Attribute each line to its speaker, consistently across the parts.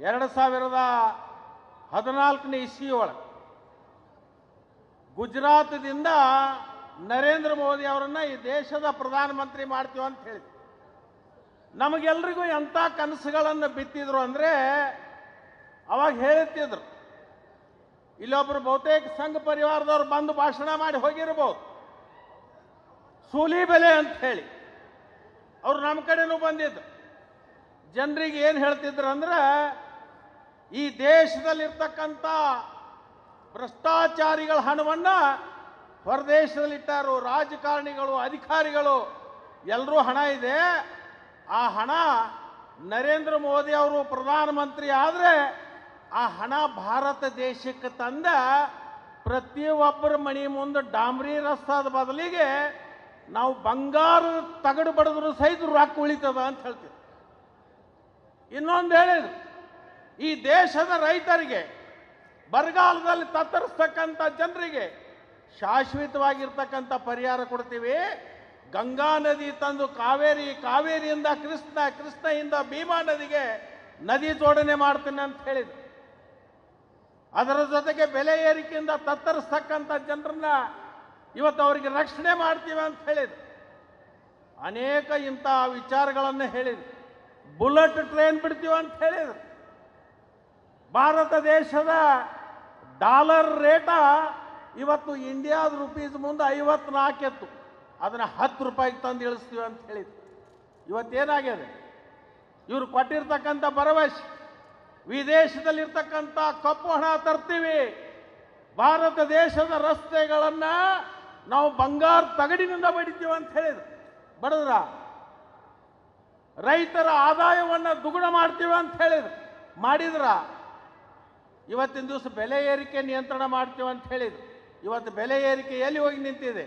Speaker 1: 2014ನೇ ಇಸ್ವಿ ಒಳಗೆ ಗುಜರಾತದಿಂದ ನರೇಂದ್ರ ಮೋದಿ ಅವರನ್ನ ಈ ದೇಶದ ಪ್ರಧಾನಮಂತ್ರಿ ಮಾಡ್ತೀವಿ ಅಂತ ಹೇಳಿದ್ರು. ನಮಗೆಲ್ಲರಿಗೂ ಎಂಥ ಕನಸುಗಳನ್ನು ಬಿತ್ತಿದ್ರು ಅಂದರೆ ಅವಾಗ ಹೇಳುತ್ತಿದ್ರು. ಇಲ್ಲೊಬ್ಬರು ಬಹುತೇಕ ಸಂಘ ಪರಿವಾರದವ್ರು ಬಂದು ಭಾಷಣ ಮಾಡಿ ಹೋಗಿರ್ಬೋದು. ಸೂಲಿ ಬೆಲೆ ಅಂತ ಹೇಳಿ ಅವ್ರು ನಮ್ಮ ಕಡೆನೂ ಬಂದಿದ್ದು. ಜನರಿಗೆ ಏನು ಹೇಳ್ತಿದ್ರು ಅಂದ್ರೆ, ಈ ದೇಶದಲ್ಲಿರ್ತಕ್ಕಂಥ ಭ್ರಷ್ಟಾಚಾರಿಗಳ ಹಣವನ್ನು ಹೊರದೇಶದಲ್ಲಿಟ್ಟಾರು. ರಾಜಕಾರಣಿಗಳು, ಅಧಿಕಾರಿಗಳು ಎಲ್ಲರೂ ಹಣ ಇದೆ. ಆ ಹಣ ನರೇಂದ್ರ ಮೋದಿ ಅವರು ಪ್ರಧಾನಮಂತ್ರಿ ಆದರೆ ಆ ಹಣ ಭಾರತ ದೇಶಕ್ಕೆ ತಂದ ಪ್ರತಿಯೊಬ್ಬರ ಮನೆ ಮುಂದೆ ಡಾಂಬ್ರಿ ರಸ್ತಾದ ಬದಲಿಗೆ ನಾವು ಬಂಗಾರ ತಗಡು ಬಡಿದ್ರು ಸಹಿತ ರೊಕ್ಕ ಉಳಿತದ ಅಂತ ಹೇಳ್ತೀವಿ. ಇನ್ನೊಂದು ಹೇಳಿದ್ರು, ಈ ದೇಶದ ರೈತರಿಗೆ, ಬರಗಾಲದಲ್ಲಿ ತತ್ತರಿಸ್ತಕ್ಕಂಥ ಜನರಿಗೆ ಶಾಶ್ವತವಾಗಿರ್ತಕ್ಕಂಥ ಪರಿಹಾರ ಕೊಡ್ತೀವಿ. ಗಂಗಾ ನದಿ ತಂದು ಕಾವೇರಿ, ಕಾವೇರಿಯಿಂದ ಕೃಷ್ಣ, ಕೃಷ್ಣದಿಂದ ಭೀಮಾ ನದಿಗೆ ನದಿ ಜೋಡಣೆ ಮಾಡ್ತೀನಿ ಅಂತ ಹೇಳಿದ್ರು. ಅದರ ಜೊತೆಗೆ ಬೆಲೆ ಏರಿಕೆಯಿಂದ ತತ್ತರಿಸ್ತಕ್ಕಂಥ ಜನರನ್ನ ಇವತ್ತು ಅವರಿಗೆ ರಕ್ಷಣೆ ಮಾಡ್ತೀವಿ ಅಂತ ಹೇಳಿದ್ರು. ಅನೇಕ ಇಂಥ ವಿಚಾರಗಳನ್ನು ಹೇಳಿದ್ರು. ಬುಲೆಟ್ ಟ್ರೈನ್ ಬಿಡ್ತೀವಿ ಅಂತ ಹೇಳಿದ್ರು. ಭಾರತ ದೇಶದ ಡಾಲರ್ ರೇಟ ಇವತ್ತು ಇಂಡಿಯಾದ ರುಪೀಸ್ ಮುಂದೆ 54 ಇತ್ತು. ಅದನ್ನು 10 ರೂಪಾಯಿಗೆ ತಂದು ಇಳಿಸ್ತೀವಿ ಅಂತ ಹೇಳಿದ್ರು. ಇವತ್ತೇನಾಗಿದೆ? ಇವರು ಕೊಟ್ಟಿರ್ತಕ್ಕಂಥ ಭರವಸೆ, ವಿದೇಶದಲ್ಲಿರ್ತಕ್ಕಂಥ ಕಪ್ಪು ಹಣ ತರ್ತೀವಿ, ಭಾರತ ದೇಶದ ರಸ್ತೆಗಳನ್ನು ನಾವು ಬಂಗಾರ ತಗಡಿನಿಂದ ಬಡಿತೀವಿ ಅಂತ ಹೇಳಿದ್ರು. ಬಡದ್ರ ರೈತರ ಆದಾಯವನ್ನು ದುಗುಣ ಮಾಡ್ತೀವಿ ಅಂತ ಹೇಳಿದ್ರು. ಮಾಡಿದ್ರ? ಇವತ್ತಿನ ದಿವಸ ಬೆಲೆ ಏರಿಕೆ ನಿಯಂತ್ರಣ ಮಾಡ್ತೀವಿ ಅಂತ ಹೇಳಿದ್ರು. ಇವತ್ತು ಬೆಲೆ ಏರಿಕೆ ಎಲ್ಲಿ ಹೋಗಿ ನಿಂತಿದೆ?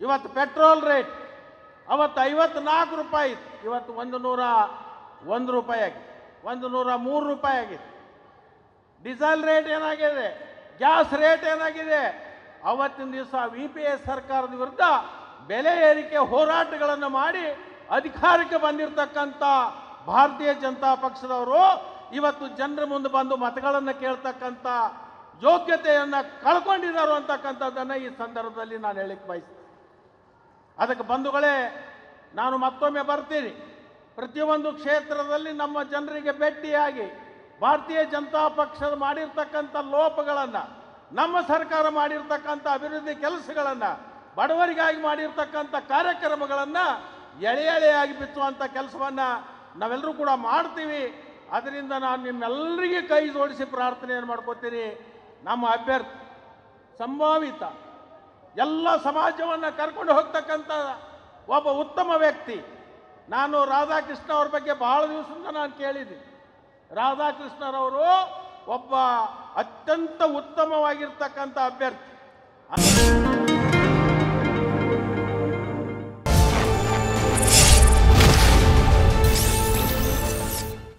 Speaker 1: ಇವತ್ತು ಪೆಟ್ರೋಲ್ ರೇಟ್ ಅವತ್ತು 54 ರೂಪಾಯಿ ಇತ್ತು, ಇವತ್ತು 101 ರೂಪಾಯಿ ಆಗಿದೆ, 103 ರೂಪಾಯಿ ಆಗಿದೆ. ಡೀಸೆಲ್ ರೇಟ್ ಏನಾಗಿದೆ? ಗ್ಯಾಸ್ ರೇಟ್ ಏನಾಗಿದೆ? ಅವತ್ತಿನ ದಿವಸ UPA ಸರ್ಕಾರದ ವಿರುದ್ಧ ಬೆಲೆ ಏರಿಕೆ ಹೋರಾಟಗಳನ್ನು ಮಾಡಿ ಅಧಿಕಾರಕ್ಕೆ ಬಂದಿರತಕ್ಕಂಥ ಭಾರತೀಯ ಜನತಾ ಪಕ್ಷದವರು ಇವತ್ತು ಜನರ ಮುಂದೆ ಬಂದು ಮತಗಳನ್ನು ಕೇಳ್ತಕ್ಕಂಥ ಯೋಗ್ಯತೆಯನ್ನು ಕಳ್ಕೊಂಡಿದ್ದಾರೆ ಅಂತಕ್ಕಂಥದ್ದನ್ನು ಈ ಸಂದರ್ಭದಲ್ಲಿ ನಾನು ಹೇಳಿಕ್ಕೆ ಬಯಸ್ತೀನಿ. ಅದಕ್ಕೆ ಬಂಧುಗಳೇ, ನಾನು ಮತ್ತೊಮ್ಮೆ ಬರ್ತೀನಿ. ಪ್ರತಿಯೊಂದು ಕ್ಷೇತ್ರದಲ್ಲಿ ನಮ್ಮ ಜನರಿಗೆ ಭೇಟಿಯಾಗಿ ಭಾರತೀಯ ಜನತಾ ಪಕ್ಷದ ಮಾಡಿರ್ತಕ್ಕಂಥ ಲೋಪಗಳನ್ನು, ನಮ್ಮ ಸರ್ಕಾರ ಮಾಡಿರ್ತಕ್ಕಂಥ ಅಭಿವೃದ್ಧಿ ಕೆಲಸಗಳನ್ನು, ಬಡವರಿಗಾಗಿ ಮಾಡಿರ್ತಕ್ಕಂಥ ಕಾರ್ಯಕ್ರಮಗಳನ್ನು ಎಳೆ ಎಳೆಯಾಗಿ ಬಿಚ್ಚುವಂಥ ಕೆಲಸವನ್ನು ನಾವೆಲ್ಲರೂ ಕೂಡ ಮಾಡ್ತೀವಿ. ಅದರಿಂದ ನಾನು ನಿಮ್ಮೆಲ್ಲರಿಗೆ ಕೈ ಜೋಡಿಸಿ ಪ್ರಾರ್ಥನೆಯನ್ನು ಮಾಡ್ಕೋತೀನಿ. ನಮ್ಮ ಅಭ್ಯರ್ಥಿ ಸಂಭಾವಿತ ಎಲ್ಲ ಸಮಾಜವನ್ನು ಕರ್ಕೊಂಡು ಹೋಗ್ತಕ್ಕಂಥ ಒಬ್ಬ ಉತ್ತಮ ವ್ಯಕ್ತಿ. ನಾನು ರಾಧಾಕೃಷ್ಣ ಅವ್ರ ಬಗ್ಗೆ ಬಹಳ ದಿವಸದಿಂದ ನಾನು ಕೇಳಿದ್ದೀನಿ. ರಾಧಾಕೃಷ್ಣರವರು ಒಬ್ಬ ಅತ್ಯಂತ ಉತ್ತಮವಾಗಿರ್ತಕ್ಕಂಥ ಅಭ್ಯರ್ಥಿ.